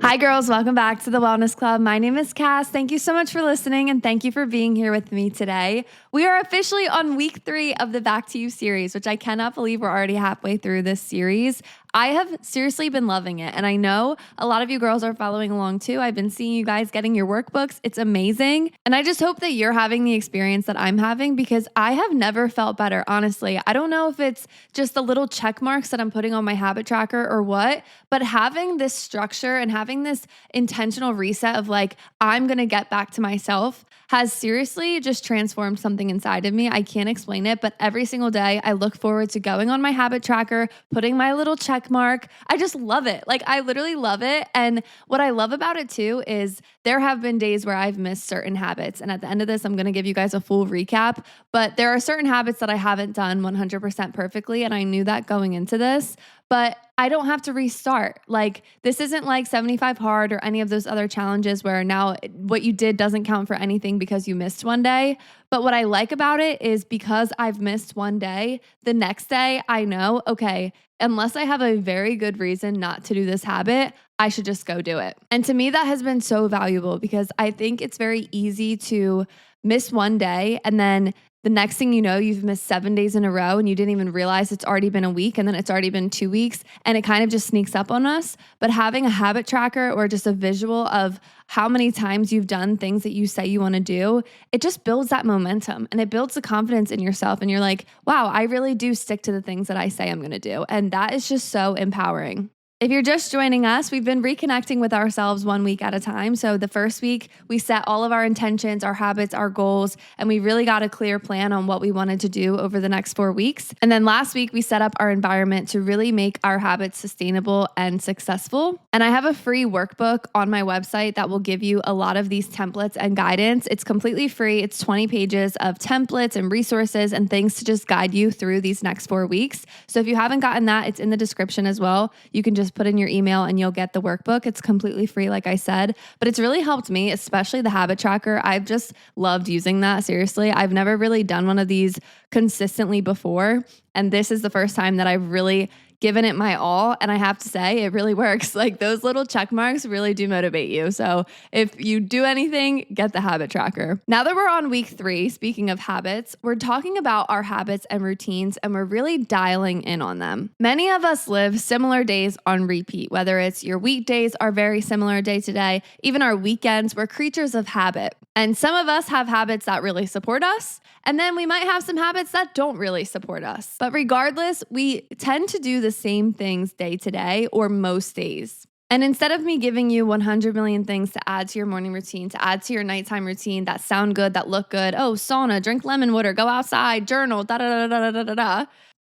Hi, girls. Welcome back to the Wellness Club. My name is Cass. Thank you so much for listening and thank you for being here with me today. We are officially on week 3 of the Back to You series, which I cannot believe we're already halfway through this series. I have seriously been loving it. And I know a lot of you girls are following along too. I've been seeing you guys getting your workbooks. It's amazing. And I just hope that you're having the experience that I'm having because I have never felt better, honestly. I don't know if it's just the little check marks that I'm putting on my habit tracker or what, but having this structure and having this intentional reset of like, I'm going to get back to myself has seriously just transformed something inside of me. I can't explain it, but every single day I look forward to going on my habit tracker, putting my little check mark. I just love it. Like I literally love it. And what I love about it too is there have been days where I've missed certain habits. And at the end of this, I'm going to give you guys a full recap, but there are certain habits that I haven't done 100% perfectly. And I knew that going into this, but I don't have to restart. Like this isn't like 75 hard or any of those other challenges where now what you did doesn't count for anything because you missed one day. But what I like about it is because I've missed one day, the next day I know, okay, unless I have a very good reason not to do this habit, I should just go do it. And to me, that has been so valuable because I think it's very easy to miss one day and then the next thing you know, you've missed 7 days in a row and you didn't even realize it's already been a week and then it's already been 2 weeks and it kind of just sneaks up on us. But having a habit tracker or just a visual of how many times you've done things that you say you want to do, it just builds that momentum and it builds the confidence in yourself. And you're like, wow, I really do stick to the things that I say I'm going to do. And that is just so empowering. If you're just joining us, we've been reconnecting with ourselves 1 week at a time. So the first week, we set all of our intentions, our habits, our goals, and we really got a clear plan on what we wanted to do over the next 4 weeks. And then last week, we set up our environment to really make our habits sustainable and successful. And I have a free workbook on my website that will give you a lot of these templates and guidance. It's completely free. It's 20 pages of templates and resources and things to just guide you through these next 4 weeks. So if you haven't gotten that, it's in the description as well. You can just put in your email and you'll get the workbook. It's completely free, like I said, but it's really helped me, especially the habit tracker. I've just loved using that. Seriously, I've never really done one of these consistently before. And this is the first time that I've really given it my all. And I have to say, it really works. Like those little check marks really do motivate you. So if you do anything, get the habit tracker. Now that we're on week 3, speaking of habits, we're talking about our habits and routines, and we're really dialing in on them. Many of us live similar days on repeat, whether it's your weekdays are very similar day to day, even our weekends, we're creatures of habit. And some of us have habits that really support us. And then we might have some habits that don't really support us. But regardless, we tend to do the same things day to day or most days. And instead of me giving you 100 million things to add to your morning routine, to add to your nighttime routine that sound good, that look good, oh, sauna, drink lemon water, go outside, journal, da-da-da-da-da-da-da,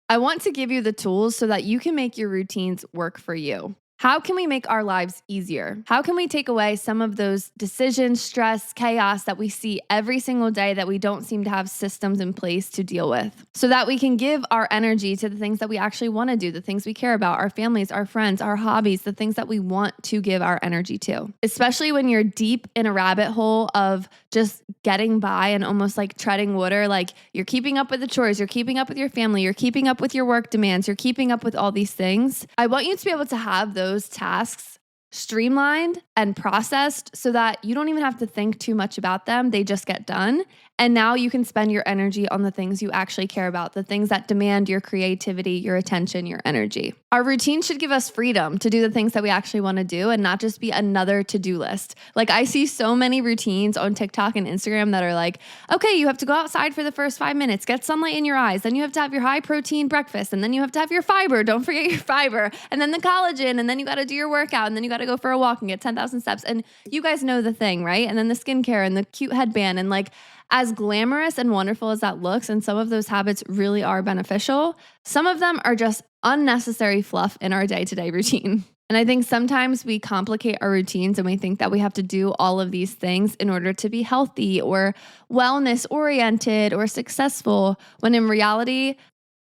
I want to give you the tools so that you can make your routines work for you. How can we make our lives easier? How can we take away some of those decisions, stress, chaos that we see every single day that we don't seem to have systems in place to deal with so that we can give our energy to the things that we actually want to do, the things we care about, our families, our friends, our hobbies, the things that we want to give our energy to, especially when you're deep in a rabbit hole of just getting by and almost like treading water. Like you're keeping up with the chores, you're keeping up with your family, you're keeping up with your work demands, you're keeping up with all these things. I want you to be able to have those tasks streamlined and processed so that you don't even have to think too much about them. They just get done. And now you can spend your energy on the things you actually care about, the things that demand your creativity, your attention, your energy. Our routine should give us freedom to do the things that we actually want to do and not just be another to-do list. Like I see so many routines on TikTok and Instagram that are like, okay, you have to go outside for the first 5 minutes, get sunlight in your eyes, then you have to have your high protein breakfast, and then you have to have your fiber, don't forget your fiber, and then the collagen, and then you got to do your workout, and then you got to go for a walk and get 10,000 steps. And you guys know the thing, right? And then the skincare and the cute headband and like, as glamorous and wonderful as that looks, and some of those habits really are beneficial, some of them are just unnecessary fluff in our day-to-day routine. And I think sometimes we complicate our routines and we think that we have to do all of these things in order to be healthy or wellness-oriented or successful, when in reality,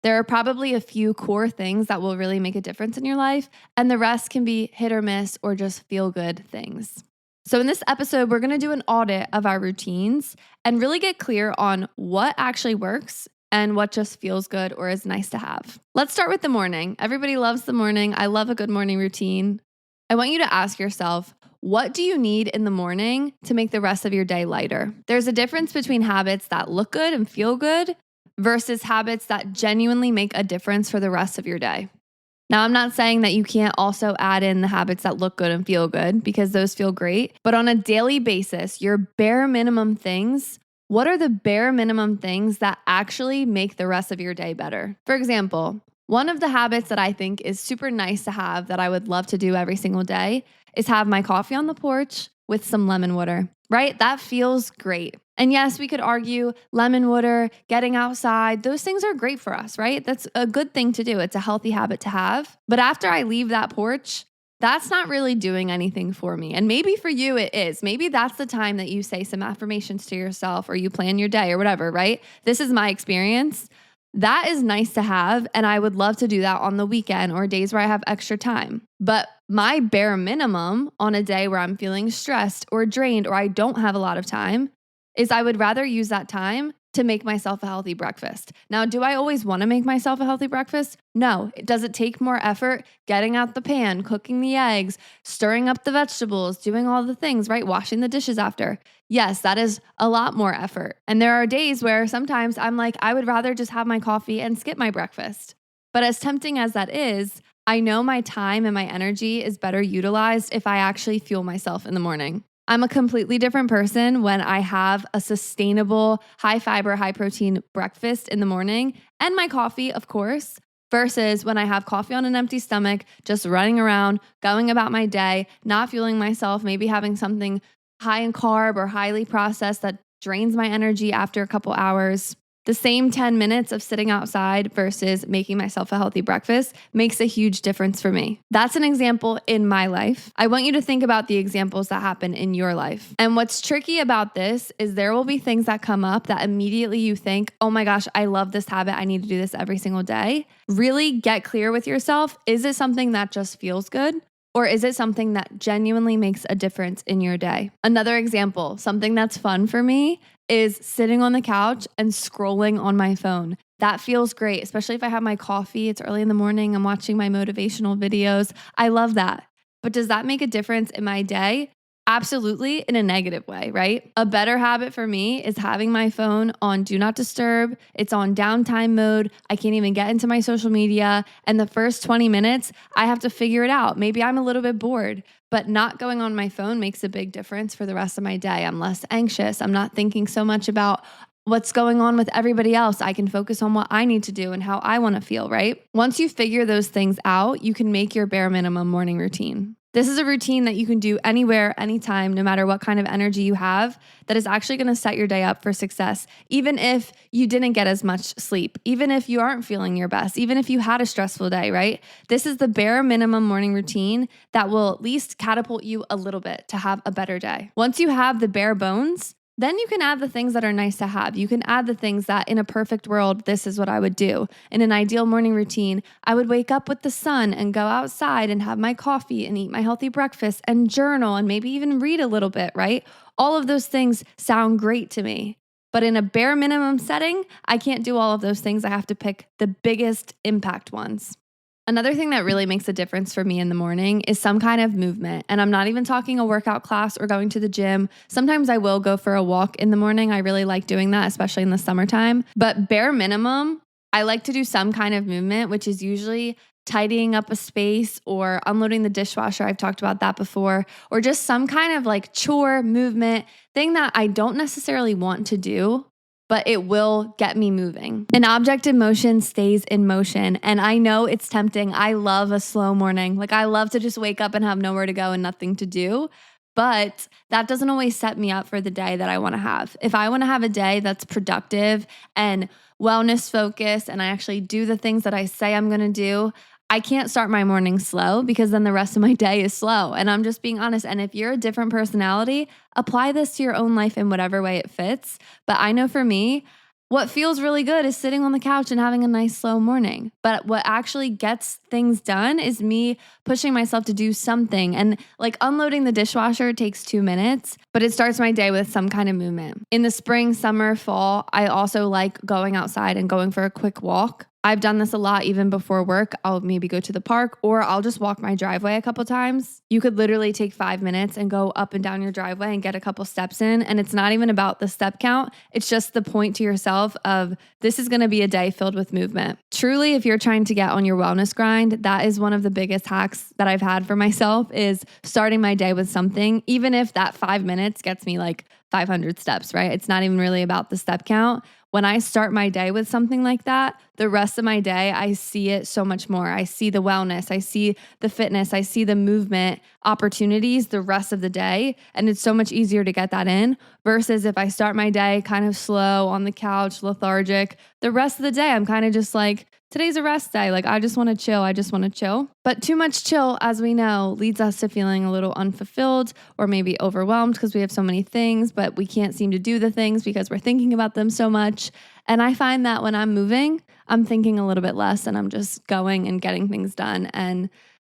there are probably a few core things that will really make a difference in your life, and the rest can be hit or miss or just feel-good things. So in this episode, we're going to do an audit of our routines and really get clear on what actually works and what just feels good or is nice to have. Let's start with the morning. Everybody loves the morning. I love a good morning routine. I want you to ask yourself, what do you need in the morning to make the rest of your day lighter? There's a difference between habits that look good and feel good versus habits that genuinely make a difference for the rest of your day. Now, I'm not saying that you can't also add in the habits that look good and feel good because those feel great, but on a daily basis, your bare minimum things, what are the bare minimum things that actually make the rest of your day better? For example, one of the habits that I think is super nice to have that I would love to do every single day is have my coffee on the porch with some lemon water, right? That feels great. And yes, we could argue lemon water, getting outside, those things are great for us, right? That's a good thing to do. It's a healthy habit to have. But after I leave that porch, that's not really doing anything for me. And maybe for you it is. Maybe that's the time that you say some affirmations to yourself or you plan your day or whatever, right? This is my experience. That is nice to have, and I would love to do that on the weekend or days where I have extra time. But my bare minimum on a day where I'm feeling stressed or drained or I don't have a lot of time is I would rather use that time to make myself a healthy breakfast. Now, do I always want to make myself a healthy breakfast? No. Does it take more effort getting out the pan, cooking the eggs, stirring up the vegetables, doing all the things, right? Washing the dishes after? Yes, that is a lot more effort. And there are days where sometimes I'm like, I would rather just have my coffee and skip my breakfast. But as tempting as that is, I know my time and my energy is better utilized if I actually fuel myself in the morning. I'm a completely different person when I have a sustainable, high fiber, high protein breakfast in the morning and my coffee, of course, versus when I have coffee on an empty stomach, just running around, going about my day, not fueling myself, maybe having something high in carb or highly processed that drains my energy after a couple hours. The same 10 minutes of sitting outside versus making myself a healthy breakfast makes a huge difference for me. That's an example in my life. I want you to think about the examples that happen in your life. And what's tricky about this is there will be things that come up that immediately you think, oh my gosh, I love this habit. I need to do this every single day. Really get clear with yourself. Is it something that just feels good? Or is it something that genuinely makes a difference in your day? Another example, something that's fun for me is sitting on the couch and scrolling on my phone. That feels great, especially if I have my coffee. It's early in the morning. I'm watching my motivational videos. I love that. But does that make a difference in my day? Absolutely, in a negative way, right? A better habit for me is having my phone on do not disturb. It's on downtime mode. I can't even get into my social media. And the first 20 minutes, I have to figure it out. Maybe I'm a little bit bored, but not going on my phone makes a big difference for the rest of my day. I'm less anxious. I'm not thinking so much about what's going on with everybody else. I can focus on what I need to do and how I want to feel, right? Once you figure those things out, you can make your bare minimum morning routine. This is a routine that you can do anywhere, anytime, no matter what kind of energy you have, that is actually going to set your day up for success, even if you didn't get as much sleep, even if you aren't feeling your best, even if you had a stressful day, right? This is the bare minimum morning routine that will at least catapult you a little bit to have a better day. Once you have the bare bones, then you can add the things that are nice to have. You can add the things that in a perfect world, this is what I would do. In an ideal morning routine, I would wake up with the sun and go outside and have my coffee and eat my healthy breakfast and journal and maybe even read a little bit, right? All of those things sound great to me. But in a bare minimum setting, I can't do all of those things. I have to pick the biggest impact ones. Another thing that really makes a difference for me in the morning is some kind of movement. And I'm not even talking a workout class or going to the gym. Sometimes I will go for a walk in the morning. I really like doing that, especially in the summertime. But bare minimum, I like to do some kind of movement, which is usually tidying up a space or unloading the dishwasher. I've talked about that before. Or just some kind of like chore movement, thing that I don't necessarily want to do, but it will get me moving. An object in motion stays in motion. And I know it's tempting. I love a slow morning. Like I love to just wake up and have nowhere to go and nothing to do. But that doesn't always set me up for the day that I want to have. If I want to have a day that's productive and wellness focused and I actually do the things that I say I'm going to do, I can't start my morning slow because then the rest of my day is slow. And I'm just being honest. And if you're a different personality, apply this to your own life in whatever way it fits. But I know for me, what feels really good is sitting on the couch and having a nice slow morning. But what actually gets things done is me pushing myself to do something. And like unloading the dishwasher takes 2 minutes, but it starts my day with some kind of movement. In the spring, summer, fall, I also like going outside and going for a quick walk. I've done this a lot even before work. I'll maybe go to the park or I'll just walk my driveway a couple times. You could literally take 5 minutes and go up and down your driveway and get a couple steps in. And it's not even about the step count. It's just the point to yourself of this is going to be a day filled with movement. Truly, if you're trying to get on your wellness grind, that is one of the biggest hacks that I've had for myself is starting my day with something, even if that 5 minutes gets me like 500 steps, right? It's not even really about the step count. When I start my day with something like that, the rest of my day, I see it so much more. I see the wellness, I see the fitness, I see the movement opportunities the rest of the day. And it's so much easier to get that in versus if I start my day kind of slow on the couch, lethargic, the rest of the day, I'm kind of just like, today's a rest day. Like, I just want to chill. I just want to chill. But too much chill, as we know, leads us to feeling a little unfulfilled or maybe overwhelmed because we have so many things, but we can't seem to do the things because we're thinking about them so much. And I find that when I'm moving, I'm thinking a little bit less and I'm just going and getting things done and,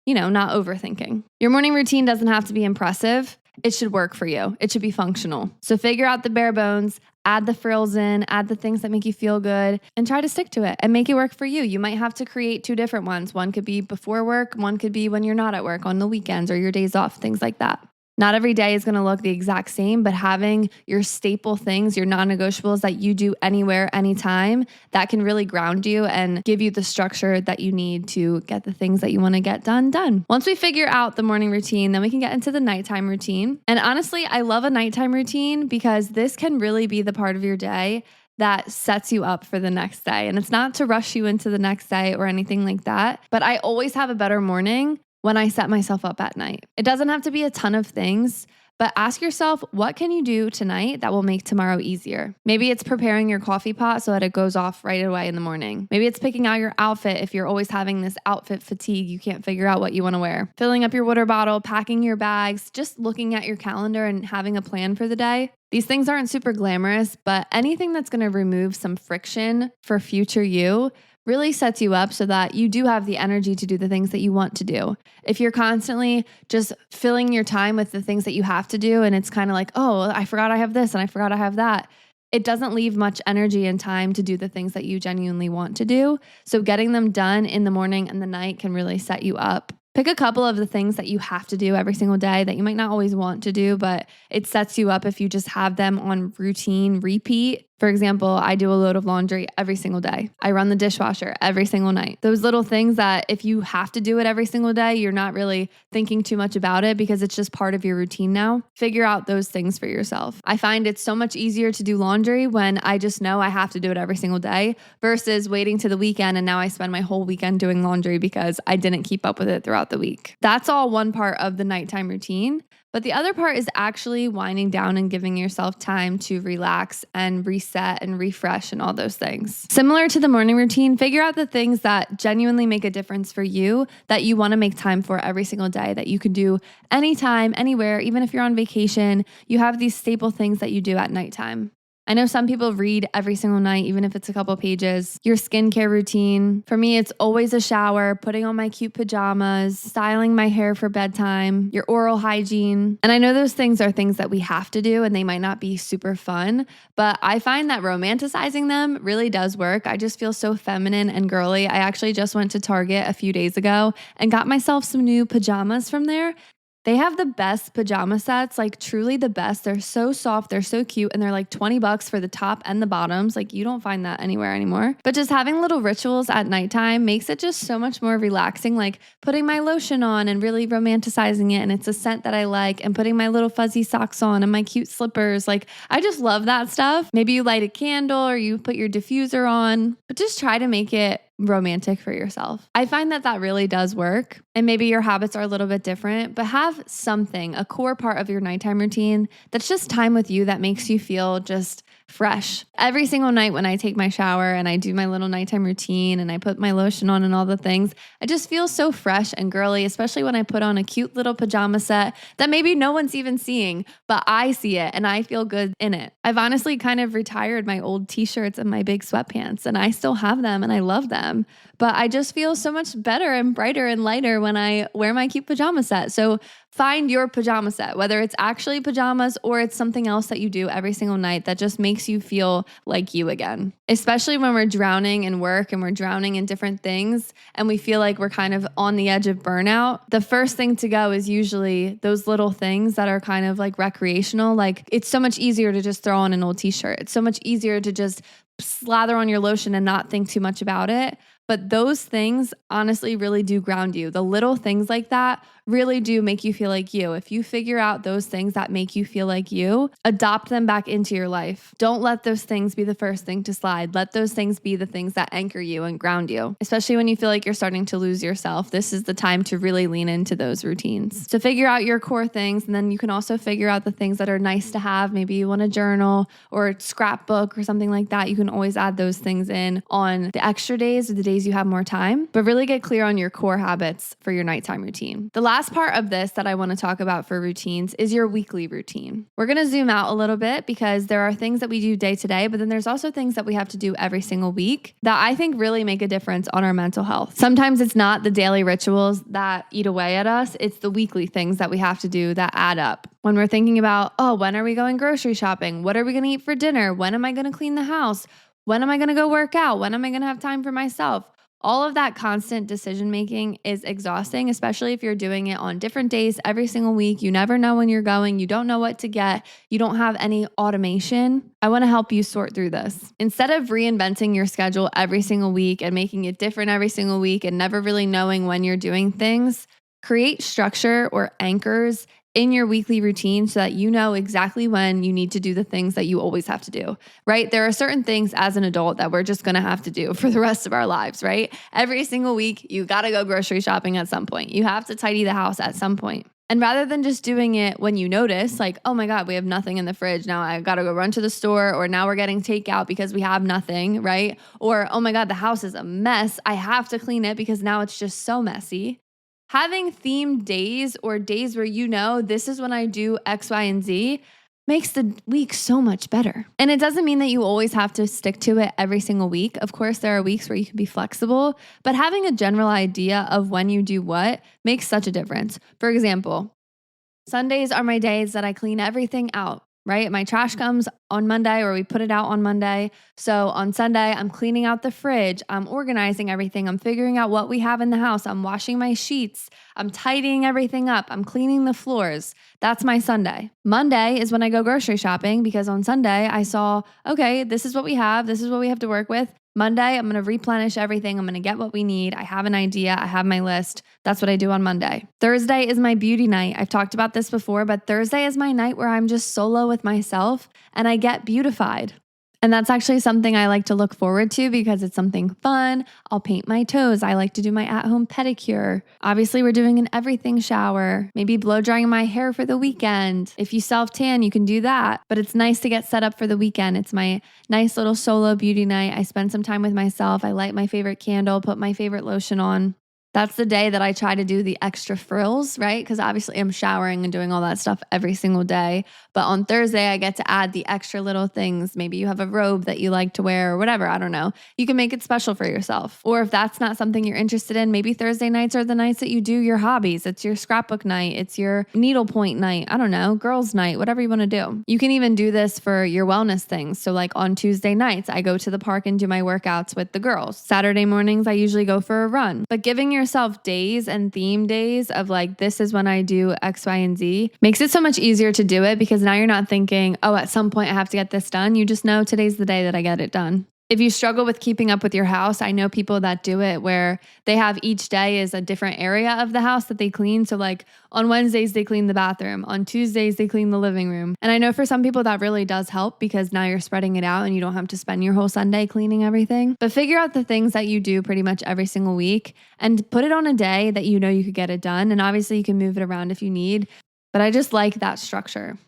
not overthinking. Your morning routine doesn't have to be impressive. It should work for you. It should be functional. So figure out the bare bones, add the frills in, add the things that make you feel good, and try to stick to it and make it work for you. You might have to create 2 different ones. One could be before work, one could be when you're not at work, on the weekends or your days off, things like that. Not every day is going to look the exact same, but having your staple things, your non-negotiables that you do anywhere, anytime, that can really ground you and give you the structure that you need to get the things that you want to get done. Once we figure out the morning routine, then we can get into the nighttime routine. And honestly, I love a nighttime routine because this can really be the part of your day that sets you up for the next day. And it's not to rush you into the next day or anything like that, but I always have a better morning when I set myself up at night. It doesn't have to be a ton of things, but ask yourself, what can you do tonight that will make tomorrow easier? Maybe it's preparing your coffee pot so that it goes off right away in the morning. Maybe it's picking out your outfit if you're always having this outfit fatigue, you can't figure out what you want to wear. Filling up your water bottle, packing your bags, just looking at your calendar and having a plan for the day. These things aren't super glamorous, but anything that's going to remove some friction for future you really sets you up so that you do have the energy to do the things that you want to do. If you're constantly just filling your time with the things that you have to do and it's kind of like, oh, I forgot I have this and I forgot I have that, it doesn't leave much energy and time to do the things that you genuinely want to do. So getting them done in the morning and the night can really set you up. Pick a couple of the things that you have to do every single day that you might not always want to do, but it sets you up if you just have them on routine repeat. For example, I do a load of laundry every single day. I run the dishwasher every single night. Those little things that if you have to do it every single day, you're not really thinking too much about it because it's just part of your routine now. Figure out those things for yourself. I find it's so much easier to do laundry when I just know I have to do it every single day versus waiting to the weekend and now I spend my whole weekend doing laundry because I didn't keep up with it throughout the week. That's all one part of the nighttime routine. But the other part is actually winding down and giving yourself time to relax and reset and refresh and all those things. Similar to the morning routine, figure out the things that genuinely make a difference for you that you want to make time for every single day that you can do anytime, anywhere, even if you're on vacation. You have these staple things that you do at nighttime. I know some people read every single night, even if it's a couple pages. Your skincare routine. For me, it's always a shower, putting on my cute pajamas, styling my hair for bedtime, your oral hygiene. And I know those things are things that we have to do and they might not be super fun, but I find that romanticizing them really does work. I just feel so feminine and girly. I actually just went to Target a few days ago and got myself some new pajamas from there. They have the best pajama sets, like truly the best. They're so soft, they're so cute, and they're like $20 for the top and the bottoms. Like you don't find that anywhere anymore. But just having little rituals at nighttime makes it just so much more relaxing, like putting my lotion on and really romanticizing it. And it's a scent that I like, and putting my little fuzzy socks on and my cute slippers. Like I just love that stuff. Maybe you light a candle or you put your diffuser on, but just try to make it romantic for yourself. I find that that really does work. And maybe your habits are a little bit different, but have something, a core part of your nighttime routine that's just time with you that makes you feel just fresh. Every single night when I take my shower and I do my little nighttime routine and I put my lotion on and all the things, I just feel so fresh and girly, especially when I put on a cute little pajama set that maybe no one's even seeing, but I see it and I feel good in it. I've honestly kind of retired my old t-shirts and my big sweatpants and I still have them and I love them, but I just feel so much better and brighter and lighter when I wear my cute pajama set. So find your pajama set, whether it's actually pajamas or it's something else that you do every single night that just makes makes you feel like you again. Especially when we're drowning in work and we're drowning in different things and we feel like we're kind of on the edge of burnout. The first thing to go is usually those little things that are kind of like recreational. Like it's so much easier to just throw on an old t-shirt. It's so much easier to just slather on your lotion and not think too much about it. But those things honestly really do ground you. The little things like that really do make you feel like you. If you figure out those things that make you feel like you, adopt them back into your life. Don't let those things be the first thing to slide. Let those things be the things that anchor you and ground you. Especially when you feel like you're starting to lose yourself, this is the time to really lean into those routines. So figure out your core things, and then you can also figure out the things that are nice to have. Maybe you want a journal or a scrapbook or something like that. You can always add those things in on the extra days or the days you have more time, but really get clear on your core habits for your nighttime routine. The last part of this that I want to talk about for routines is your weekly routine. We're going to zoom out a little bit because there are things that we do day to day, but then there's also things that we have to do every single week that I think really make a difference on our mental health. Sometimes it's not the daily rituals that eat away at us. It's the weekly things that we have to do that add up. When we're thinking about, oh, when are we going grocery shopping? What are we going to eat for dinner? When am I going to clean the house? When am I going to go work out? When am I going to have time for myself? All of that constant decision making is exhausting, especially if you're doing it on different days every single week. You never know when you're going. You don't know what to get. You don't have any automation. I want to help you sort through this. Instead of reinventing your schedule every single week and making it different every single week and never really knowing when you're doing things, create structure or anchors in your weekly routine so that you know exactly when you need to do the things that you always have to do, right? There are certain things as an adult that we're just going to have to do for the rest of our lives, right? Every single week, you got to go grocery shopping at some point. You have to tidy the house at some point. And rather than just doing it when you notice, like, oh my God, we have nothing in the fridge. Now I got to go run to the store, or now we're getting takeout because we have nothing, right? Or, oh my God, the house is a mess. I have to clean it because now it's just so messy. Having themed days or days where you know this is when I do X, Y, and Z makes the week so much better. And it doesn't mean that you always have to stick to it every single week. Of course, there are weeks where you can be flexible, but having a general idea of when you do what makes such a difference. For example, Sundays are my days that I clean everything out, right? My trash comes on Monday, or we put it out on Monday. So on Sunday, I'm cleaning out the fridge. I'm organizing everything. I'm figuring out what we have in the house. I'm washing my sheets. I'm tidying everything up. I'm cleaning the floors. That's my Sunday. Monday is when I go grocery shopping, because on Sunday I saw, okay, this is what we have. This is what we have to work with. Monday, I'm going to replenish everything. I'm going to get what we need. I have an idea. I have my list. That's what I do on Monday. Thursday is my beauty night. I've talked about this before, but Thursday is my night where I'm just solo with myself and I get beautified. And that's actually something I like to look forward to because it's something fun. I'll paint my toes. I like to do my at-home pedicure. Obviously, we're doing an everything shower, maybe blow drying my hair for the weekend. If you self-tan, you can do that. But it's nice to get set up for the weekend. It's my nice little solo beauty night. I spend some time with myself. I light my favorite candle, put my favorite lotion on. That's the day that I try to do the extra frills, right? Because obviously I'm showering and doing all that stuff every single day. But on Thursday, I get to add the extra little things. Maybe you have a robe that you like to wear or whatever. I don't know. You can make it special for yourself. Or if that's not something you're interested in, maybe Thursday nights are the nights that you do your hobbies. It's your scrapbook night. It's your needlepoint night. I don't know, girls' night, whatever you want to do. You can even do this for your wellness things. So like on Tuesday nights, I go to the park and do my workouts with the girls. Saturday mornings, I usually go for a run. But giving yourself days and theme days of like, this is when I do X, Y, and Z makes it so much easier to do it, because now you're not thinking, oh, at some point I have to get this done. You just know today's the day that I get it done. If you struggle with keeping up with your house, I know people that do it where they have each day is a different area of the house that they clean. So like on Wednesdays, they clean the bathroom. On Tuesdays, they clean the living room. And I know for some people that really does help, because now you're spreading it out and you don't have to spend your whole Sunday cleaning everything. But figure out the things that you do pretty much every single week and put it on a day that you know you could get it done. And obviously you can move it around if you need. But I just like that structure.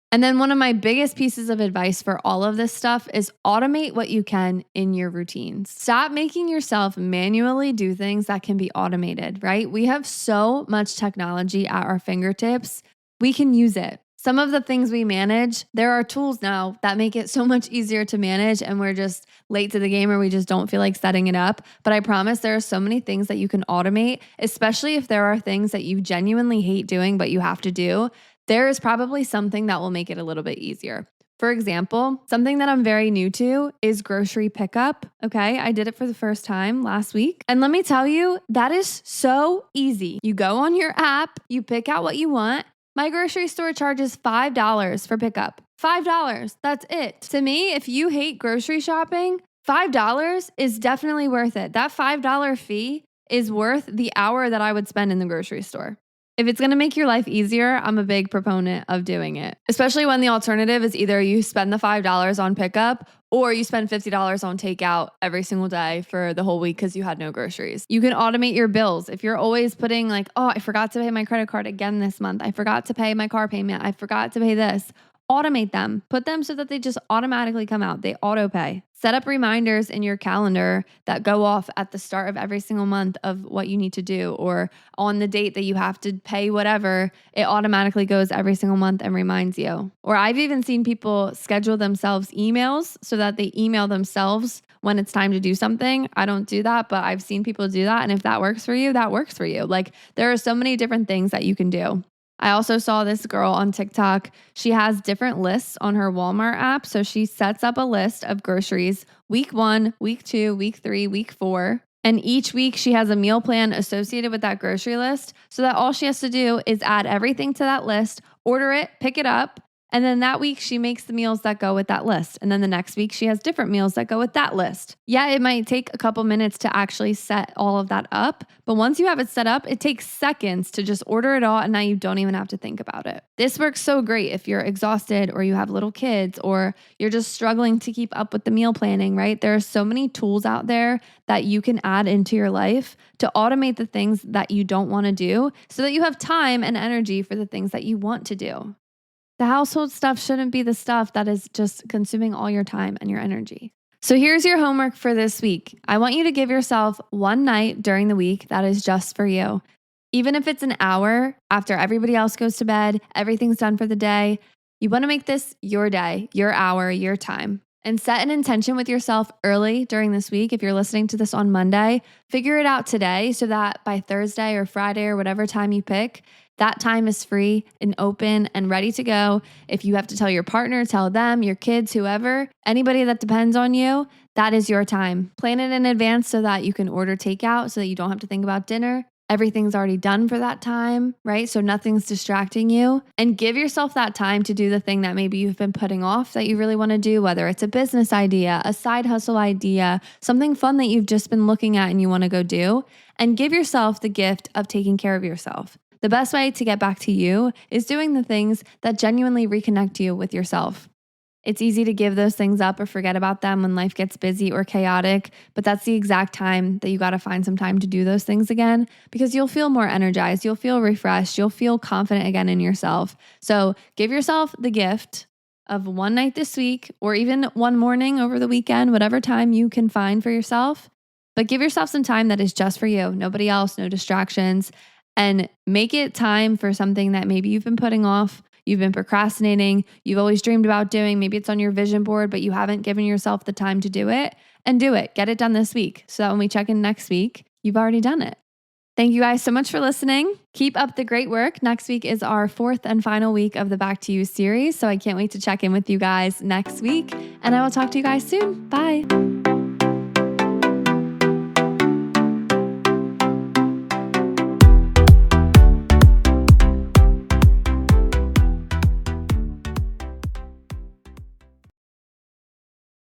And then one of my biggest pieces of advice for all of this stuff is automate what you can in your routines. Stop making yourself manually do things that can be automated, right? We have so much technology at our fingertips. We can use it. Some of the things we manage, there are tools now that make it so much easier to manage, and we're just late to the game, or we just don't feel like setting it up. But I promise there are so many things that you can automate, especially if there are things that you genuinely hate doing, but you have to do. There is probably something that will make it a little bit easier. For example, something that I'm very new to is grocery pickup. Okay. I did it for the first time last week. And let me tell you, that is so easy. You go on your app, you pick out what you want. My grocery store charges $5 for pickup. $5. That's it. To me, if you hate grocery shopping, $5 is definitely worth it. That $5 fee is worth the hour that I would spend in the grocery store. If it's going to make your life easier, I'm a big proponent of doing it, especially when the alternative is either you spend the $5 on pickup or you spend $50 on takeout every single day for the whole week because you had no groceries. You can automate your bills. If you're always putting like, oh, I forgot to pay my credit card again this month. I forgot to pay my car payment. I forgot to pay this. Automate them. Put them so that they just automatically come out. They auto pay. Set up reminders in your calendar that go off at the start of every single month of what you need to do, or on the date that you have to pay whatever, it automatically goes every single month and reminds you. Or I've even seen people schedule themselves emails so that they email themselves when it's time to do something. I don't do that, but I've seen people do that. And if that works for you, that works for you. Like there are so many different things that you can do. I also saw this girl on TikTok. She has different lists on her Walmart app. So she sets up a list of groceries week 1, week 2, week 3, week 4. And each week she has a meal plan associated with that grocery list so that all she has to do is add everything to that list, order it, pick it up. And then that week she makes the meals that go with that list. And then the next week she has different meals that go with that list. Yeah, it might take a couple minutes to actually set all of that up. But once you have it set up, it takes seconds to just order it all. And now you don't even have to think about it. This works so great if you're exhausted or you have little kids or you're just struggling to keep up with the meal planning, right? There are so many tools out there that you can add into your life to automate the things that you don't want to do so that you have time and energy for the things that you want to do. The household stuff shouldn't be the stuff that is just consuming all your time and your energy. So here's your homework for this week. I want you to give yourself one night during the week that is just for you. Even if it's an hour after everybody else goes to bed, everything's done for the day, you want to make this your day, your hour, your time. And set an intention with yourself early during this week. If you're listening to this on Monday, figure it out today so that by Thursday or Friday or whatever time you pick, that time is free and open and ready to go. If you have to tell your partner, tell them, your kids, whoever, anybody that depends on you, that is your time. Plan it in advance so that you can order takeout so that you don't have to think about dinner. Everything's already done for that time, right? So nothing's distracting you. And give yourself that time to do the thing that maybe you've been putting off that you really want to do, whether it's a business idea, a side hustle idea, something fun that you've just been looking at and you want to go do. And give yourself the gift of taking care of yourself. The best way to get back to you is doing the things that genuinely reconnect you with yourself. It's easy to give those things up or forget about them when life gets busy or chaotic, but that's the exact time that you got to find some time to do those things again because you'll feel more energized, you'll feel refreshed, you'll feel confident again in yourself. So give yourself the gift of one night this week or even one morning over the weekend, whatever time you can find for yourself, but give yourself some time that is just for you, nobody else, no distractions. And make it time for something that maybe you've been putting off, you've been procrastinating, you've always dreamed about doing. Maybe it's on your vision board, but you haven't given yourself the time to do it. And do it. Get it done this week so that when we check in next week, you've already done it. Thank you guys so much for listening. Keep up the great work. Next week is our 4th and final week of the Back to You series. So I can't wait to check in with you guys next week. And I will talk to you guys soon. Bye.